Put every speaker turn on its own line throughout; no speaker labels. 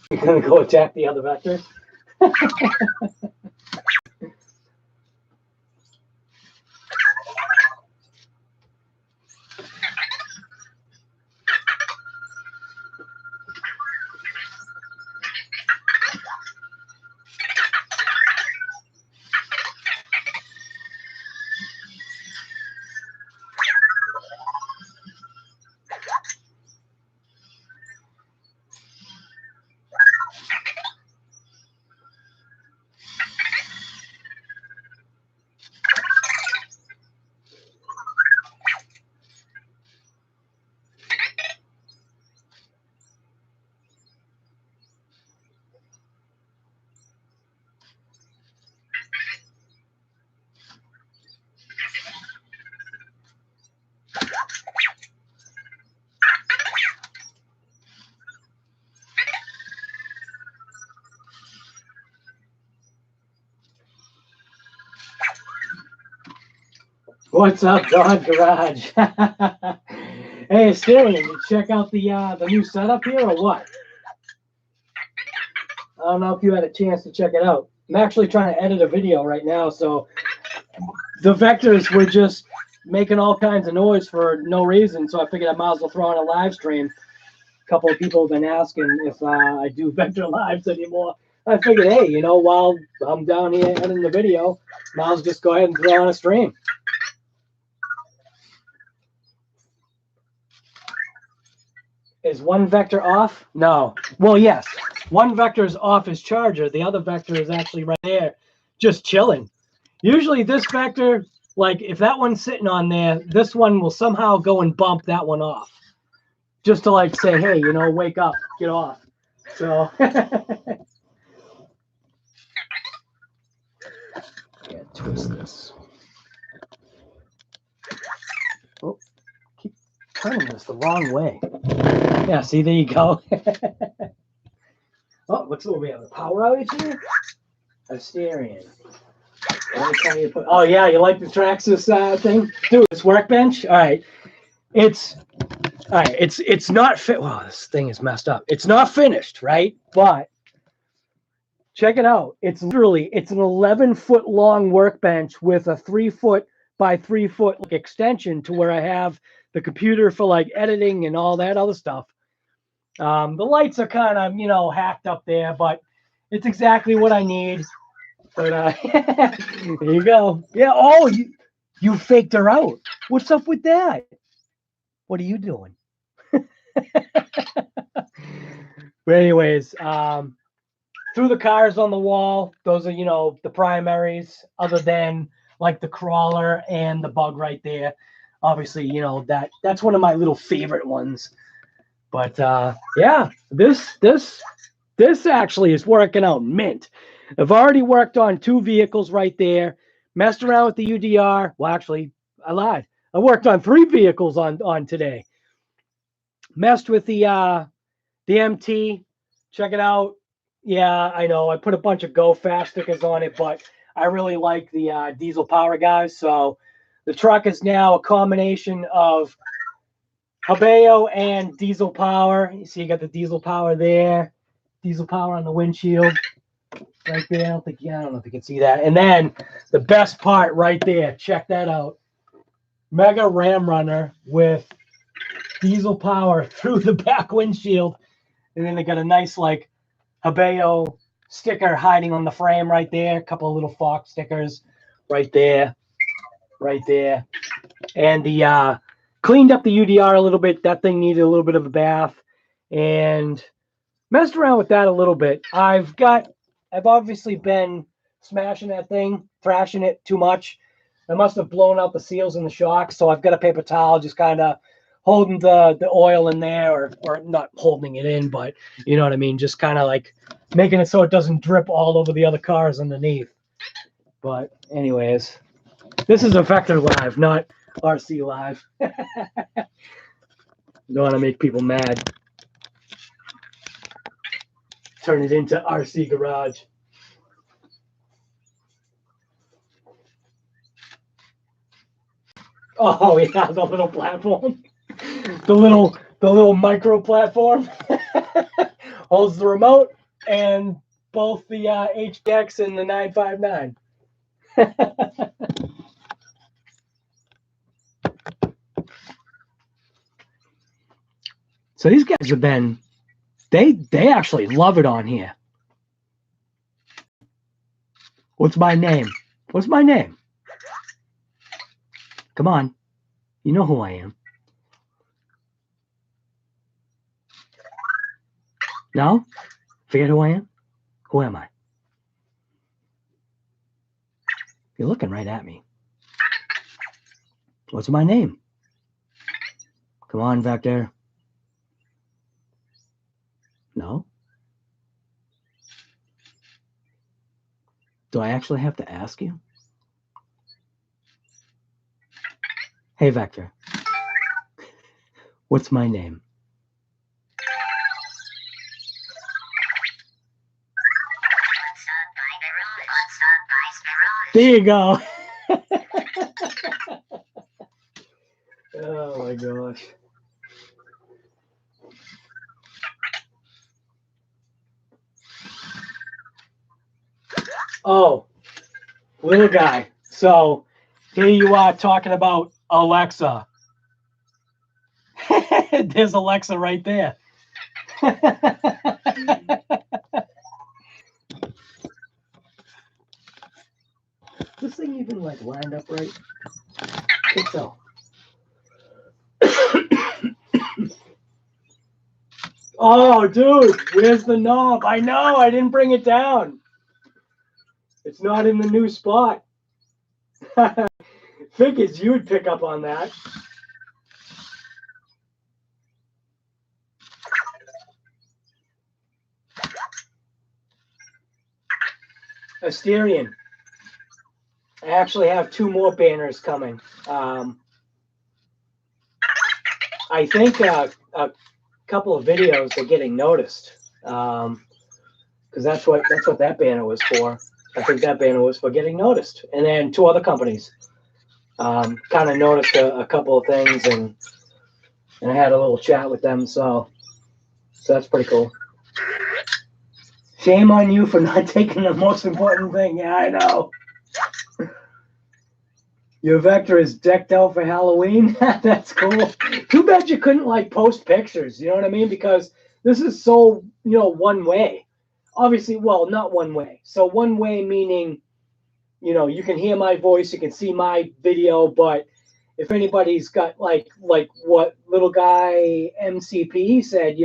You're gonna go attack the other vector. What's up, Dog Garage? Hey, Asterion, you check out the new setup here or what? I don't know if you had a chance to check it out. I'm actually trying to edit a video right now, so the vectors were just making all kinds of noise for no reason, so I figured I might as well throw on a live stream. A couple of people have been asking if I do vector lives anymore. I figured, hey, you know, while I'm down here editing the video, might as well just go ahead and throw on a stream. Is one vector off? No. Well, yes. One vector is off his charger. The other vector is actually right there, just chilling. Usually this vector, like if that one's sitting on there, this one will somehow go and bump that one off. Just to like say, hey, you know, wake up, get off. So yeah, twist this. Oh, keep turning this the wrong way. Yeah, see, there you go. Oh, what's what we have? A power outage here? Asterion. Oh yeah, you like the Traxxas thing? Dude, this workbench? All right. It's not fit. Wow, this thing is messed up. It's not finished, right? But check it out. It's an 11-foot long workbench with a 3-foot by 3-foot extension to where I have the computer for like editing and all that other stuff. The lights are kind of, you know, hacked up there, but it's exactly what I need. But there you go. Yeah. Oh, you faked her out. What's up with that? What are you doing? But anyways, through the cars on the wall, those are, you know, the primaries, other than like the crawler and the bug right there. Obviously, you know, that's one of my little favorite ones. But yeah, this actually is working out mint. I've already worked on 2 vehicles right there, messed around with the UDR. Well, actually, I lied. I worked on 3 vehicles on today. Messed with the MT. Check it out. Yeah, I know. I put a bunch of Go Fast stickers on it, but I really like the diesel power guys. So the truck is now a combination of Habeo and diesel power. You see, you got the diesel power there. Diesel power on the windshield right there. I don't know if you can see that. And then the best part right there. Check that out. Mega Ram Runner with diesel power through the back windshield. And then they got a nice like Habeo sticker hiding on the frame right there. A couple of little Fox stickers right there. Right there. And the cleaned up the UDR a little bit. That thing needed a little bit of a bath. And messed around with that a little bit. I've obviously been smashing that thing, thrashing it too much. I must have blown out the seals and the shocks, so I've got a paper towel just kind of holding the oil in there, or not holding it in, but you know what I mean, just kind of like making it so it doesn't drip all over the other cars underneath. But anyways, this is a Vector Live, not RC Live. Don't want to make people mad. Turn it into RC Garage. Oh yeah, the little platform. the little micro platform holds the remote and both the HDX and the 959. So these guys have been, they actually love it on here. What's my name? What's my name? Come on. You know who I am. No? Forget who I am? Who am I? You're looking right at me. What's my name? Come on, Vector. No? Do I actually have to ask you? Hey, Vector. What's my name? There you go. Oh my gosh. Oh, little guy. So here you are talking about Alexa. There's Alexa right there. This thing even like lined up right? I think so. Oh, dude, where's the knob? I know, I didn't bring it down. It's not in the new spot. Figures you would pick up on that. Asterion. I actually have 2 more banners coming. I think a couple of videos are getting noticed, because that's what that banner was for. I think that banner was for getting noticed, and then 2 other companies kind of noticed a couple of things, and I had a little chat with them. So that's pretty cool. Shame on you for not taking the most important thing. Yeah, I know. Your Vector is decked out for Halloween. That's cool. Too bad you couldn't like post pictures. You know what I mean? Because this is so, one way. Obviously, well, not one way. So one way meaning, you can hear my voice, you can see my video, but if anybody's got like what little guy MCP said,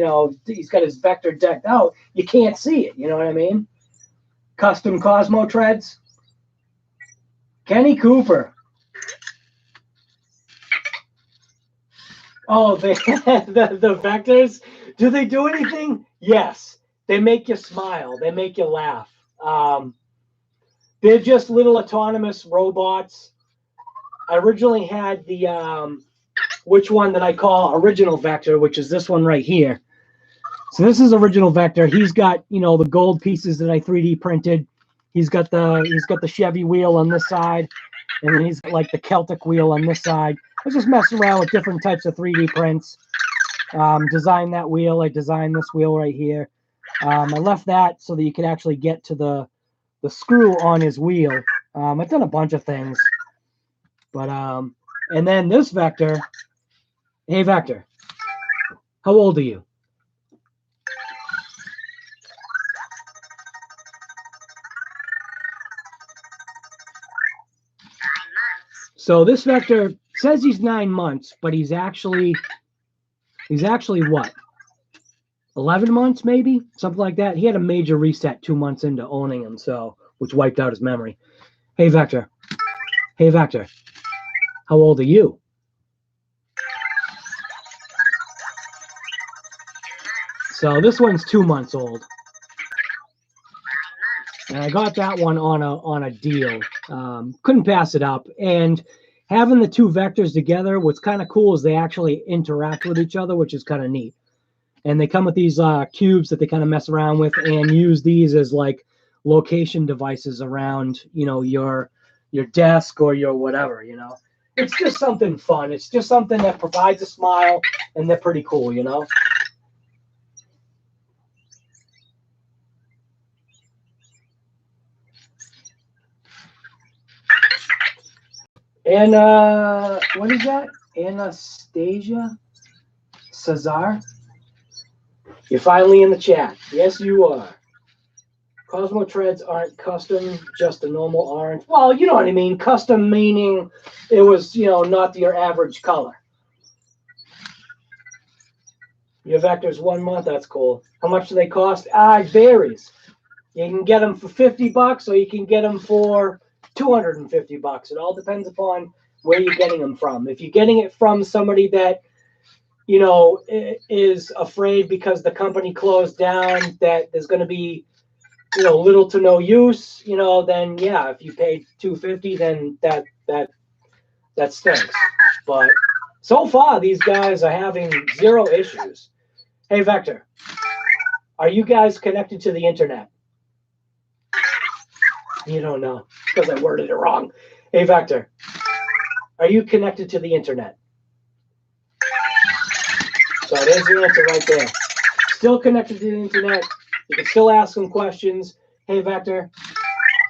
he's got his Vector decked out, you can't see it. You know what I mean? Custom Cosmo treads. Kenny Cooper. Oh, the Vectors, do they do anything? Yes. They make you smile. They make you laugh. They're just little autonomous robots. I originally had the, which one that I call Original Vector, which is this one right here. So this is Original Vector. He's got, the gold pieces that I 3D printed. He's got the Chevy wheel on this side, and then he's got like the Celtic wheel on this side. I was just messing around with different types of 3D prints. Designed that wheel. I designed this wheel right here. I left that so that you could actually get to the screw on his wheel. I've done a bunch of things. But, and then this Vector. Hey, Vector. How old are you? So this Vector says he's 9 months, but he's actually what? 11 months, maybe? Something like that. He had a major reset 2 months into owning him, which wiped out his memory. Hey, Vector. Hey, Vector. How old are you? So this one's 2 months old. And I got that one on a deal. Couldn't pass it up. And having the 2 Vectors together, what's kind of cool is they actually interact with each other, which is kind of neat. And they come with these cubes that they kind of mess around with and use these as like location devices around, your desk or your whatever, it's just something fun. It's just something that provides a smile, and they're pretty cool, you know? And what is that? Anastasia Cesar? You're finally in the chat. Yes, you are. Cosmo treads aren't custom, just a normal orange. Well, you know what I mean. Custom meaning it was, you know, not your average color. Your Vector's 1 month. That's cool. How much do they cost? It varies. You can get them for $50, or you can get them for $250. It all depends upon where you're getting them from. If you're getting it from somebody that, you know, is afraid because the company closed down that there's going to be, you know, little to no use, you know, then yeah, if you paid $250, then that stinks. But so far, these guys are having zero issues. Hey, Vector, are you guys connected to the internet? You don't know because I worded it wrong. Hey, Vector, are you connected to the internet? So there's the answer right there. Still connected to the internet. You can still ask them questions. Hey, Vector,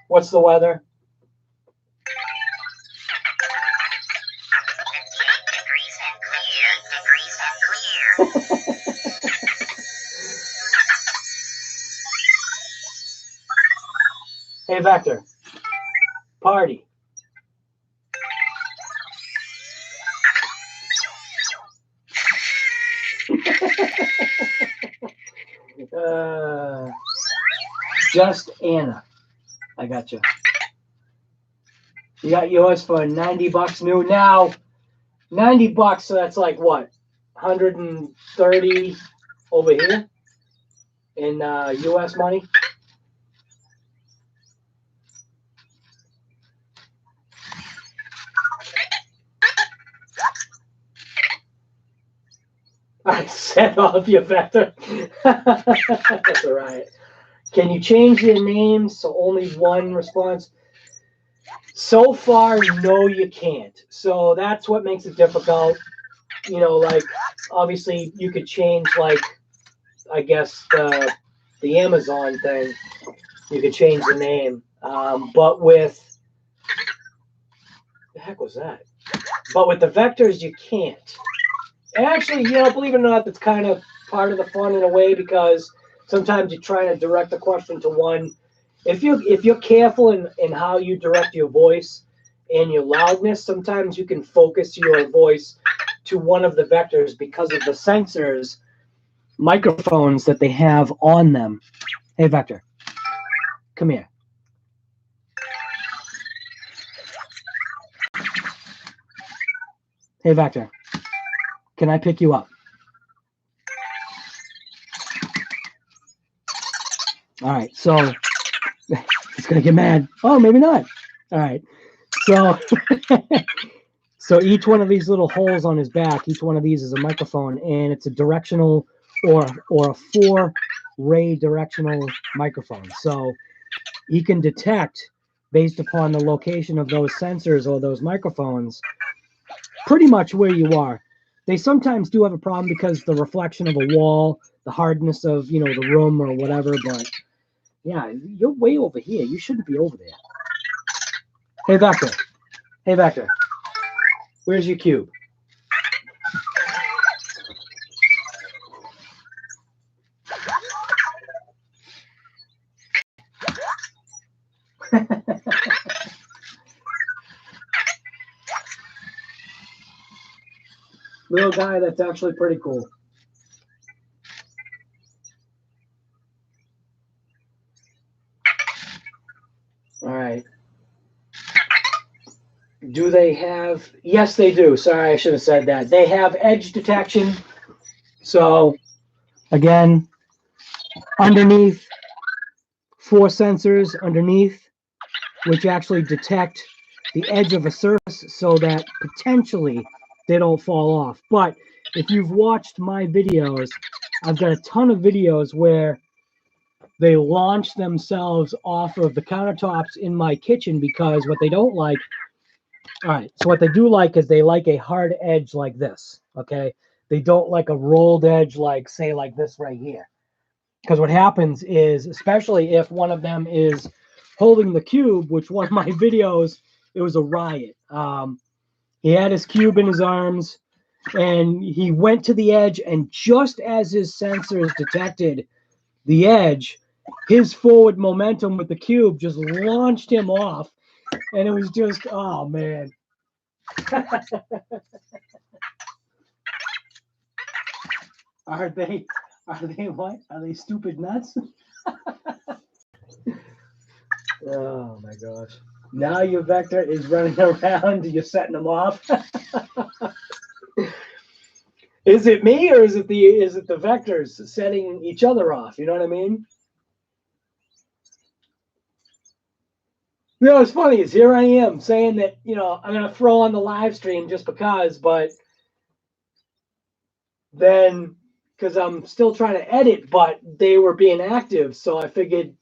what's the weather? Hey, Vector, party. Just Anna. I got you. You got yours for $90 new. Now, $90, so that's like what? 130 over here in US money. I set off your Vector. That's all right. Can you change their names so only one response? So far, no, you can't. So that's what makes it difficult. You know, like obviously you could change, like, I guess the Amazon thing, you could change the name. But with the heck was that? But with the vectors, you can't. Actually, you know, believe it or not, that's kind of part of the fun in a way, because sometimes you're trying to direct the question to one. If you're careful in how you direct your voice and your loudness, sometimes you can focus your voice to one of the vectors because of the sensors, microphones that they have on them. Hey, Vector, come here. Hey, Vector, can I pick you up? All right, so it's gonna get mad. Oh, maybe not. All right, so so each one of these little holes on his back, each one of these is a microphone, and it's a directional or a 4-ray directional microphone. So he can detect, based upon the location of those sensors or those microphones, pretty much where you are. They sometimes do have a problem because the reflection of a wall, the hardness of, you know, the room or whatever, but yeah, you're way over here. You shouldn't be over there. Hey, Vector. Hey, Vector. Where's your cube? Little guy, that's actually pretty cool. All right. Do they have? Yes, they do. Sorry, I should have said that. They have edge detection. So, again, underneath, 4 sensors underneath, which actually detect the edge of a surface so that potentially they don't fall off. But if you've watched my videos, I've got a ton of videos where they launch themselves off of the countertops in my kitchen, because what they don't like All right. So what they do like is they like a hard edge like this. Okay. They don't like a rolled edge like, say, like this right here. Because what happens is, especially if one of them is holding the cube, which one of my videos, it was a riot. He had his cube in his arms and he went to the edge, and just as his sensors detected the edge, his forward momentum with the cube just launched him off, and it was just, oh man. Are they what? Are they stupid nuts? Oh my gosh. Now your vector is running around, you're setting them off. Is it me or is it the vectors setting each other off? You know what I mean? You know, what's funny is here I am saying that, I'm gonna throw on the live stream just because, but then because I'm still trying to edit, but they were being active, so I figured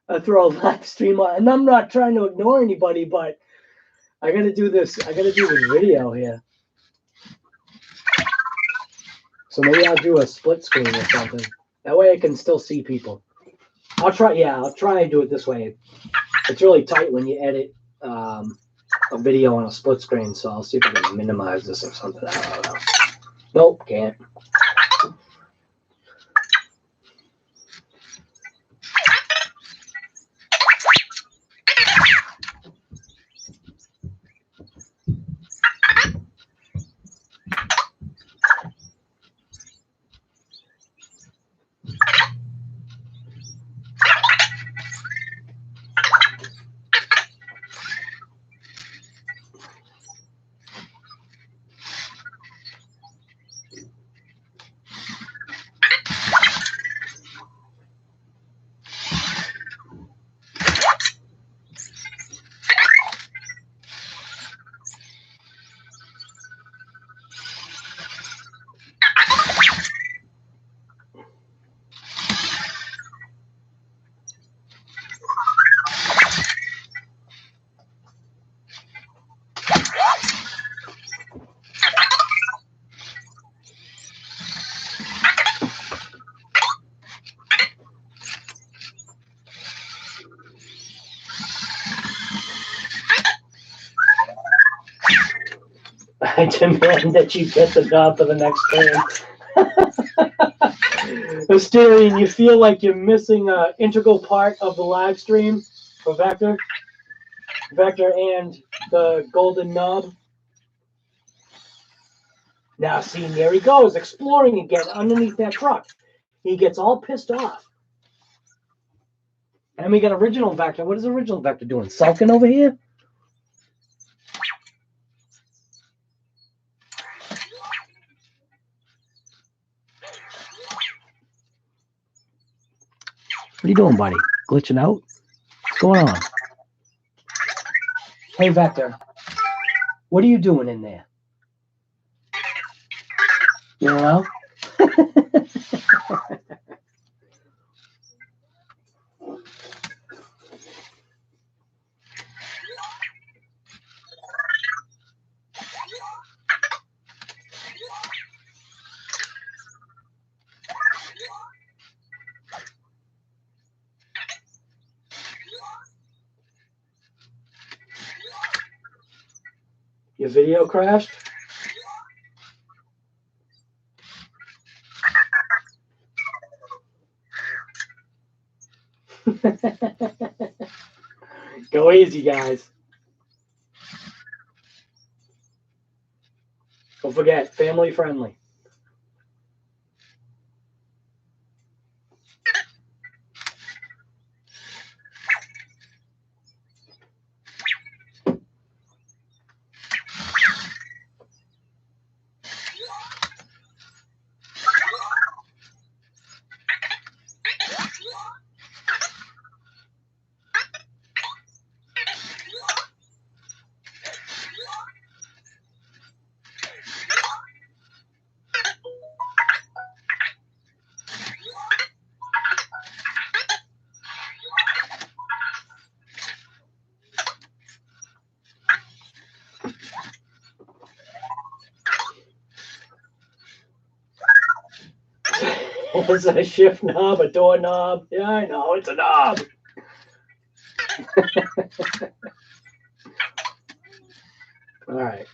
I'd throw a live stream on. And I'm not trying to ignore anybody, but I gotta do this. I gotta do this video here. So maybe I'll do a split screen or something. That way I can still see people. I'll try. Yeah, I'll try and do it this way. It's really tight when you edit a video on a split screen. So I'll see if I can minimize this or something. I don't know. Nope, can't. I demand that you get the job for the next stream. Asterion, you feel like you're missing an integral part of the live stream for Vector? Vector and the golden knob. Now, see, there he goes, exploring again underneath that truck. He gets all pissed off. And we got original Vector. What is original Vector doing? Sulking over here? What are you doing, buddy? Glitching out? What's going on? Hey, Vector. What are you doing in there? You know? Your video crashed? Go easy, guys. Don't forget, family friendly. Is it a shift knob, a door knob? Yeah, I know, it's a knob. All right,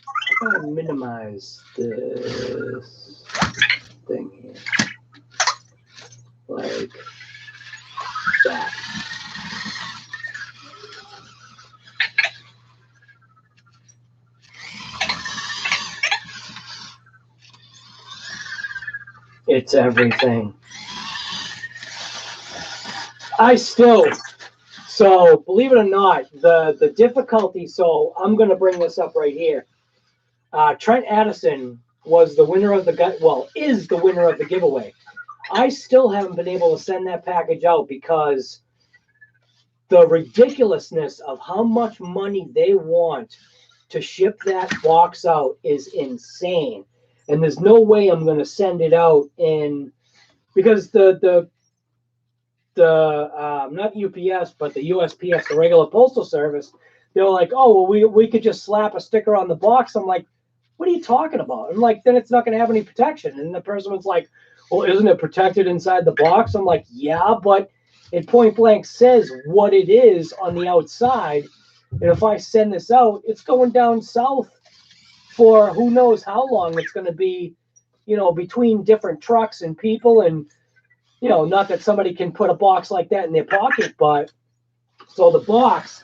I'm going to minimize this thing here. Like that. It's everything. So believe it or not, the difficulty, so I'm going to bring this up right here. Trent Addison was the winner of is the winner of the giveaway. I still haven't been able to send that package out because the ridiculousness of how much money they want to ship that box out is insane. And there's no way I'm going to send it out because the not UPS, but the USPS, the regular postal service, they were like, oh, well, we could just slap a sticker on the box. I'm like, what are you talking about? I'm like, then it's not going to have any protection. And the person was like, well, isn't it protected inside the box? I'm like, yeah, but it point blank says what it is on the outside. And if I send this out, it's going down south for who knows how long it's going to be, between different trucks and people. And, not that somebody can put a box like that in their pocket, but so the box,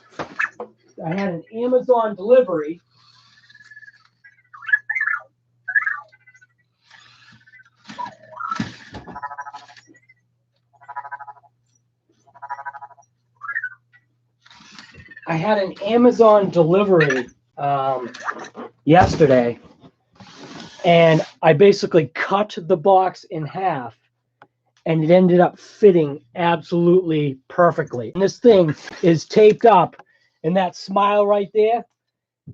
I had an Amazon delivery. I had an Amazon delivery yesterday, and I basically cut the box in half, and it ended up fitting absolutely perfectly. And this thing is taped up, and that smile right there,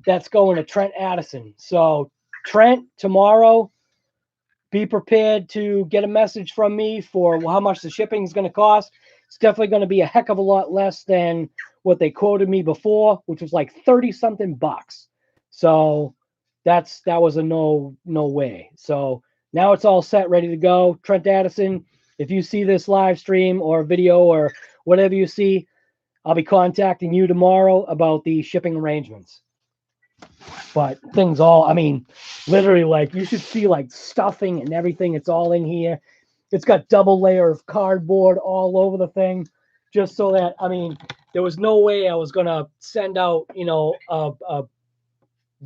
that's going to Trent Addison. So Trent, tomorrow, be prepared to get a message from me for how much the shipping is going to cost. It's definitely going to be a heck of a lot less than what they quoted me before, which was like 30 something bucks. So that was a no way. So now it's all set, ready to go. Trent Addison, if you see this live stream or video or whatever you see, I'll be contacting you tomorrow about the shipping arrangements. But literally, like, you should see like stuffing and everything. It's all in here. It's got double layer of cardboard all over the thing, just so that, there was no way I was going to send out, a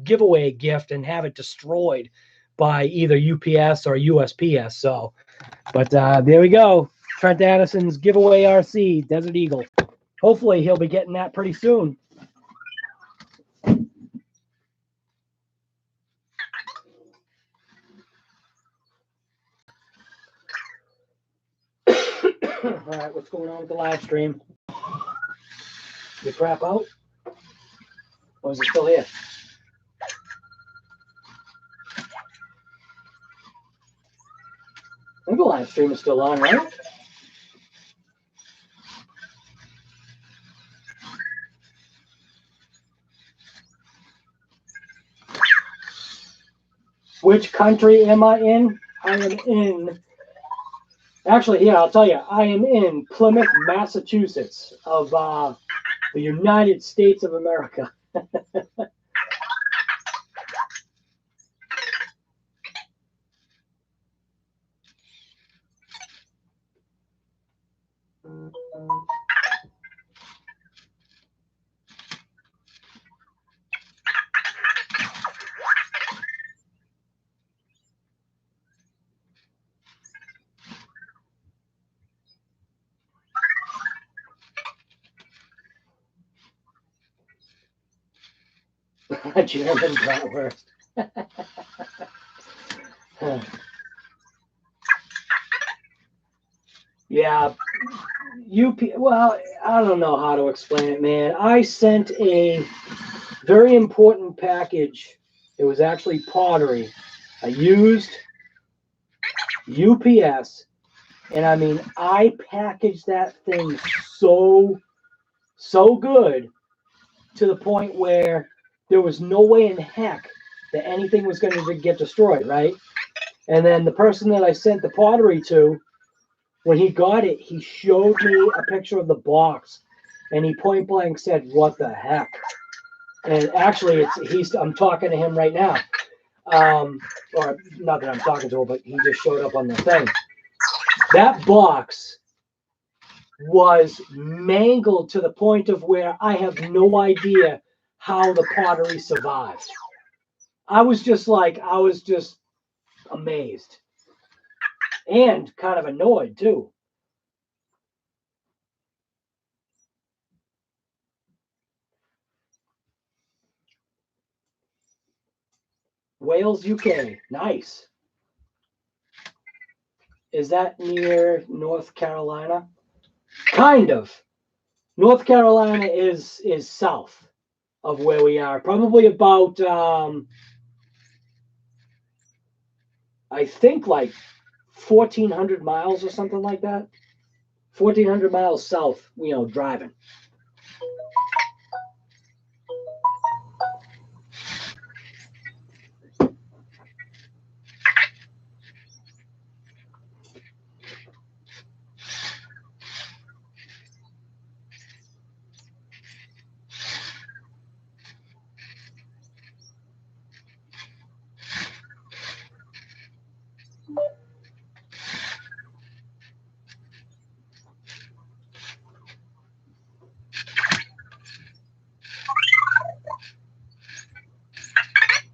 giveaway gift and have it destroyed by either UPS or USPS. So, but there we go. Trent Addison's giveaway RC, Desert Eagle. Hopefully he'll be getting that pretty soon. All right, what's going on with the live stream? Did it crap out? Or is it still here? I think the live stream is still on, right? Which country am I in? I am in... Actually, yeah, I'll tell you. I am in Plymouth, Massachusetts of the United States of America. German bratwurst. Yeah, well, I don't know how to explain it, man. I sent a very important package. It was actually pottery. I used UPS, and I packaged that thing so good to the point where there was no way in heck that anything was going to get destroyed, right? And then the person that I sent the pottery to, when he got it, he showed me a picture of the box, and he point blank said, "What the heck?" And actually, I'm talking to him right now, or not that I'm talking to him, but he just showed up on the thing. That box was mangled to the point of where I have no idea how the pottery survived. I was just amazed and kind of annoyed too. Wales, UK. Nice. Is that near North Carolina? Kind of. North Carolina is south of where we are. Probably about I think like 1,400 miles or something like that. 1,400 miles south, driving.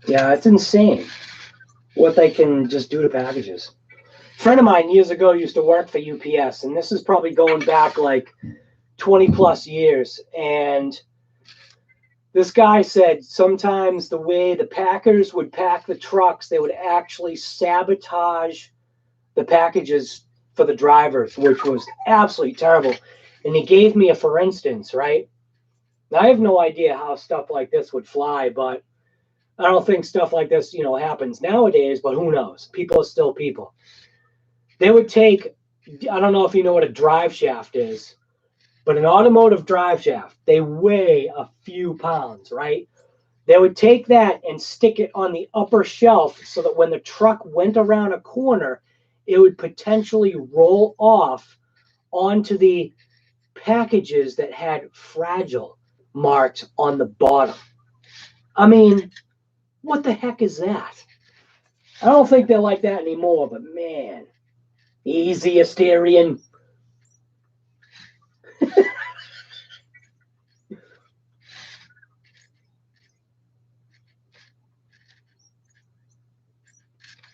Yeah, it's insane what they can just do to packages. A friend of mine years ago used to work for UPS, and this is probably going back like 20 plus years. And this guy said sometimes the way the packers would pack the trucks, they would actually sabotage the packages for the drivers, which was absolutely terrible. And he gave me a for instance, right? Now, I have no idea how stuff like this would fly, but I don't think stuff like this, happens nowadays, but who knows? People are still people. They would take, I don't know if you know what a drive shaft is, but an automotive drive shaft, they weigh a few pounds, right? They would take that and stick it on the upper shelf so that when the truck went around a corner, it would potentially roll off onto the packages that had fragile marked on the bottom. I mean, what the heck is that? I don't think they're like that anymore, but man, easy Asterian.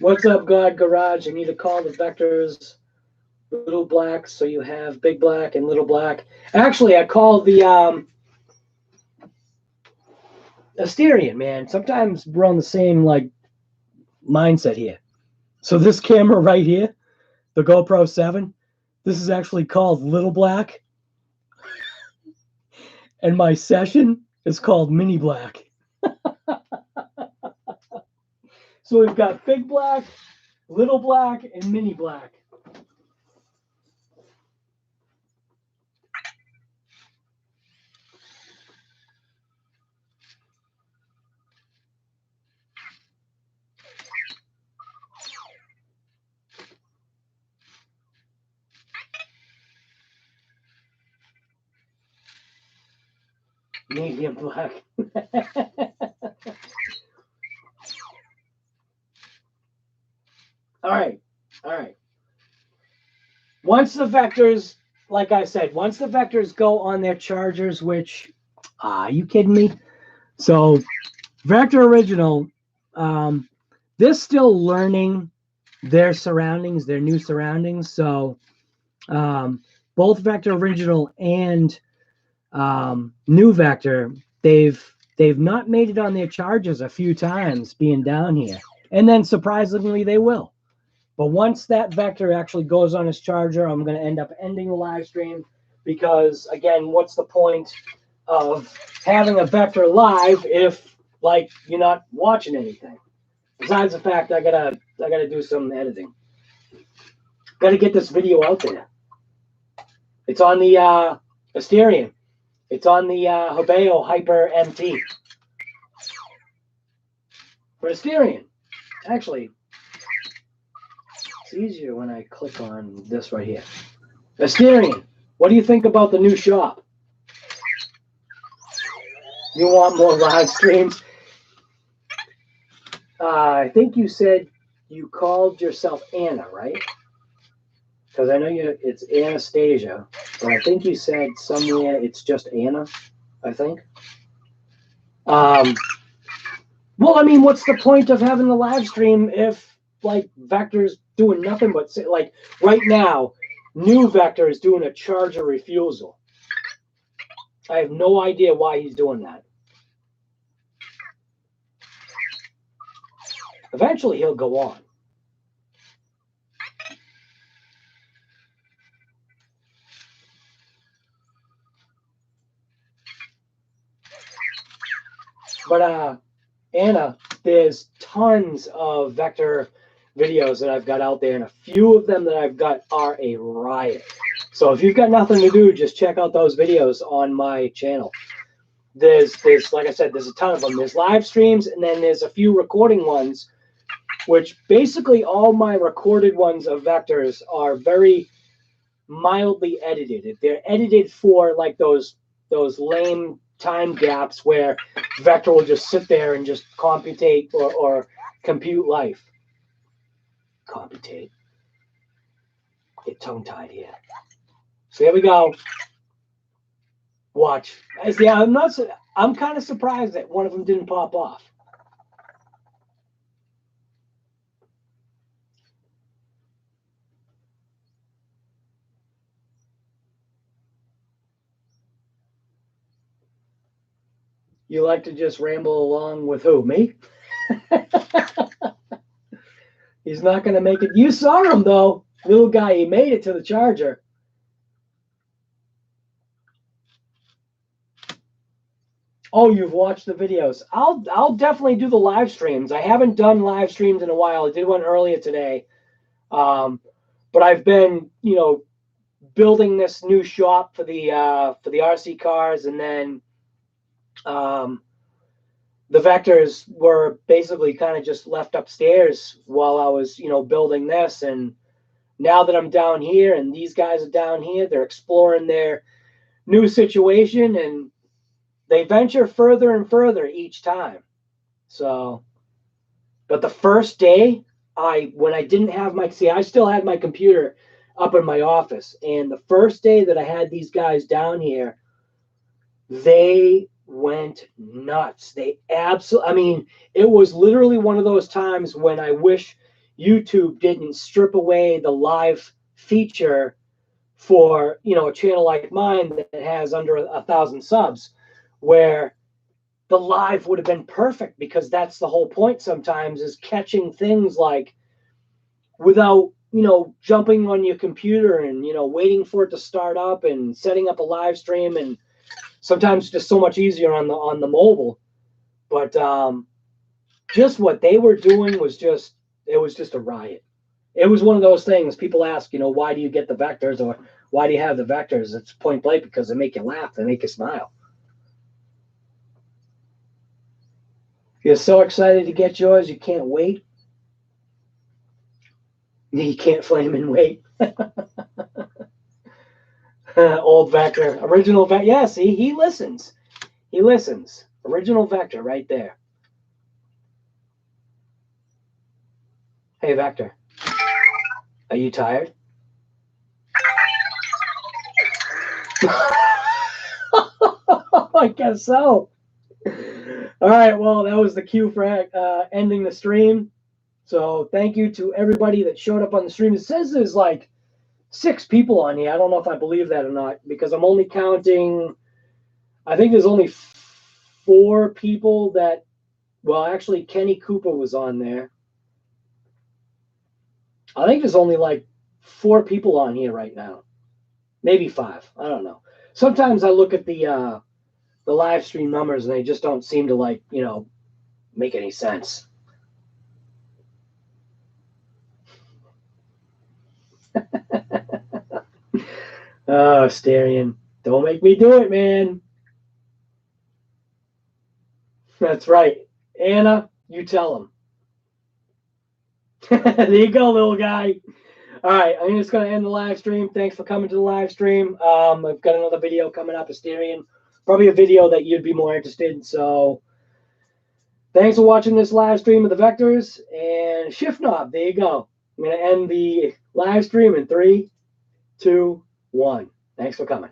What's up, God Garage? I need to call the vectors little black, so you have big black and little black. Actually, I called the Asterian, man. Sometimes we're on the same mindset here. So this camera right here, the GoPro 7, this is actually called Little Black. And my session is called Mini Black. So we've got Big Black, Little Black, and Mini Black. Medium black. All right. Once the vectors, like I said, once the vectors go on their chargers, which, are you kidding me? So Vector Original, they're still learning their surroundings, their new surroundings. So both Vector Original and New Vector, they've not made it on their chargers a few times being down here. And then surprisingly, they will. But once that Vector actually goes on his charger, I'm going to end up ending the live stream because, again, what's the point of having a Vector live if, you're not watching anything? Besides the fact I gotta do some editing. Got to get this video out there. It's on the Asterian. It's on the Hobeo Hyper MT. For Asterian, actually. It's easier when I click on this right here. Asterian, what do you think about the new shop? You want more live streams? I think you said you called yourself Anna, right? Because I know it's Anastasia, but I think you said somewhere it's just Anna, I think. Well, I mean, what's the point of having the live stream if, like, Vector's doing nothing but, like, right now, new Vector is doing a charger refusal. I have no idea why he's doing that. Eventually, he'll go on. But, Anna, there's tons of Vector videos that I've got out there, and a few of them that I've got are a riot. So if you've got nothing to do, just check out those videos on my channel. There's like I said, there's a ton of them. There's live streams, and then there's a few recording ones, which basically all my recorded ones of Vectors are very mildly edited. They're edited for like those lame time gaps where Vector will just sit there and just computate or compute life. Computate. Get tongue-tied here. So here we go. Watch. Yeah, I'm kind of surprised that one of them didn't pop off. You like to just ramble along with who? Me? He's not going to make it. You saw him, though. Little guy, he made it to the charger. Oh, you've watched the videos. I'll definitely do the live streams. I haven't done live streams in a while. I did one earlier today. But I've been, building this new shop for the RC cars, and then the Vectors were basically kind of just left upstairs while I was, building this. And now that I'm down here and these guys are down here, they're exploring their new situation, and they venture further and further each time. So, but the first day, when I didn't have I still had my computer up in my office. And the first day that I had these guys down here, they went nuts. They absolutely, it was literally one of those times when I wish YouTube didn't strip away the live feature for, a channel like mine that has under 1,000 subs, where the live would have been perfect, because that's the whole point sometimes, is catching things like without, jumping on your computer and, waiting for it to start up and setting up a live stream. And sometimes just so much easier on the mobile. But just what they were doing was just a riot. It was one of those things. People ask, why do you get the Vectors, or why do you have the Vectors? It's point blank because they make you laugh, they make you smile. You're so excited to get yours, you can't wait. You can't flame and wait. Old Vector, original Vector. Yeah, see, he listens. He listens. Original Vector right there. Hey, Vector. Are you tired? I guess so. All right, well, that was the cue for ending the stream. So thank you to everybody that showed up on the stream. It says there's like 6 people on here. I don't know if I believe that or not, because I'm only counting, I think there's only 4 people that, well, actually Kenny Cooper was on there. I think there's only like 4 people on here right now. Maybe 5. I don't know. Sometimes I look at the live stream numbers and they just don't seem to make any sense. Oh, Asterian, don't make me do it, man. That's right. Anna, you tell him. There you go, little guy. All right, I'm just going to end the live stream. Thanks for coming to the live stream. I've got another video coming up, Asterian. Probably a video that you'd be more interested in. So thanks for watching this live stream of the Vectors and Shift Knob. There you go. I'm going to end the live stream in 3, 2, 1. Thanks for coming.